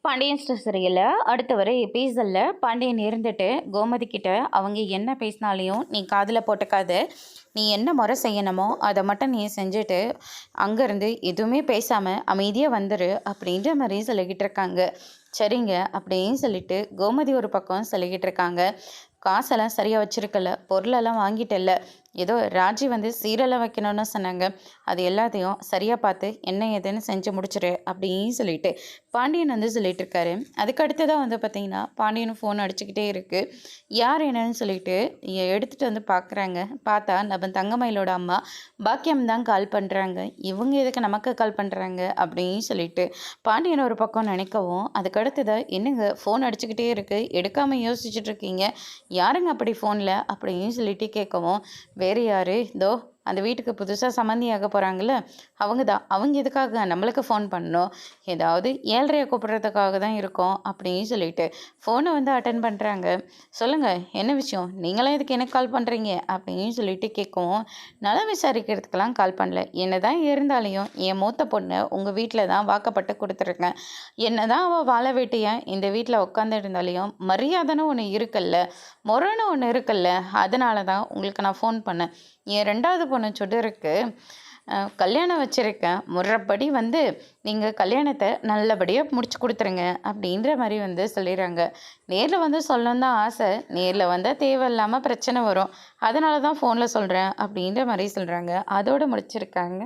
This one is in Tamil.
பாண்டியன் ஸ்டோர் சீரியல்ல அடுத்து வர எபிசோட்ல பாண்டியன் இருந்துட்டு கோமதி கிட்ட அவங்க என்ன பேசினாலையும் நீ காதில் போட்டுக்காத, நீ என்ன முறை செய்யணுமோ அதை மட்டும் நீ செஞ்சுட்டு அங்கேருந்து எதுவுமே பேசாமல் அமைதியாக வந்துரு அப்படின்ற மாதிரி சொல்லிக்கிட்டு இருக்காங்க. சரிங்க அப்படின்னு சொல்லிட்டு கோமதி ஒரு பக்கம் சொல்லிக்கிட்டு இருக்காங்க. காசெல்லாம் சரியாக வச்சுருக்கல, பொருளெல்லாம் வாங்கிட்டல, ஏதோ ராஜி வந்து சீரெல்லாம் வைக்கணும்னு சொன்னாங்க, அது எல்லாத்தையும் சரியாக பார்த்து என்ன ஏதுன்னு செஞ்சு முடிச்சிரு அப்படின்னு சொல்லிட்டு பாண்டியன் வந்து சொல்லிட்டு இருக்காரு. அதுக்கு அடுத்ததான் வந்து பார்த்திங்கன்னா பாண்டியனும் ஃபோன் அடிச்சுக்கிட்டே இருக்குது. யார் என்னன்னு சொல்லிட்டு எடுத்துகிட்டு வந்து பார்க்குறாங்க. பார்த்தா நம்ம தங்கமயிலோட அம்மா பாக்கியம் தான் கால் பண்ணுறாங்க. இவங்க எதுக்கு நமக்கு கால் பண்ணுறாங்க அப்படின்னு சொல்லிட்டு பாண்டியன் ஒரு பக்கம் நினைக்கவும், அதுக்கு அடுத்ததாக என்னங்க ஃபோன் அடிச்சுக்கிட்டே இருக்குது, எடுக்காமல் யோசிச்சுட்டு இருக்கீங்க, யாருங்க அப்படி ஃபோனில் அப்படின்னு சொல்லிட்டு கேட்கவும், வேறு யார், இதோ அந்த வீட்டுக்கு புதுசாக சம்மந்தியாக போகிறாங்கள அவங்க தான். அவங்க எதுக்காக நம்மளுக்கு ஃபோன் பண்ணணும், ஏதாவது ஏழ்றையை கூப்பிட்றதுக்காக தான் இருக்கோம் அப்படின்னு சொல்லிட்டு ஃபோனை வந்து அட்டன் பண்ணுறாங்க. சொல்லுங்கள் என்ன விஷயம், நீங்களாம் எதுக்கு எனக்கு கால் பண்ணுறீங்க அப்படின்னு சொல்லிட்டு கேட்கவும், நலம் விசாரிக்கிறதுக்கெல்லாம் கால் பண்ணல, என்ன தான் இருந்தாலையும் என் மூத்த பொண்ணு உங்கள் வீட்டில் தான் வாக்கப்பட்டு கொடுத்துருக்கேன். என்ன தான் அவள் வாழ வேட்டியன் இந்த வீட்டில் உட்காந்து இருந்தாலையும் மரியாதைன்னு ஒன்று இருக்குல்ல, முறைன்னு ஒன்று இருக்குல்ல, அதனால தான் உங்களுக்கு நான் ஃபோன் பண்ணேன். என் ரெண்டாவது பொண்ணு சுடருக்கு கல்யாணம் வச்சுருக்கேன், முறைப்படி வந்து நீங்கள் கல்யாணத்தை நல்லபடியாக முடிச்சு கொடுத்துருங்க அப்படின்ற மாதிரி வந்து சொல்லிடுறாங்க. நேரில் வந்து சொல்லணும் தான் ஆசை, நேரில் வந்தால் தேவையில்லாமல் பிரச்சனை வரும், அதனால தான் ஃபோனில் சொல்கிறேன் அப்படின்ற மாதிரி சொல்கிறாங்க. அதோடு முடிச்சிருக்காங்க.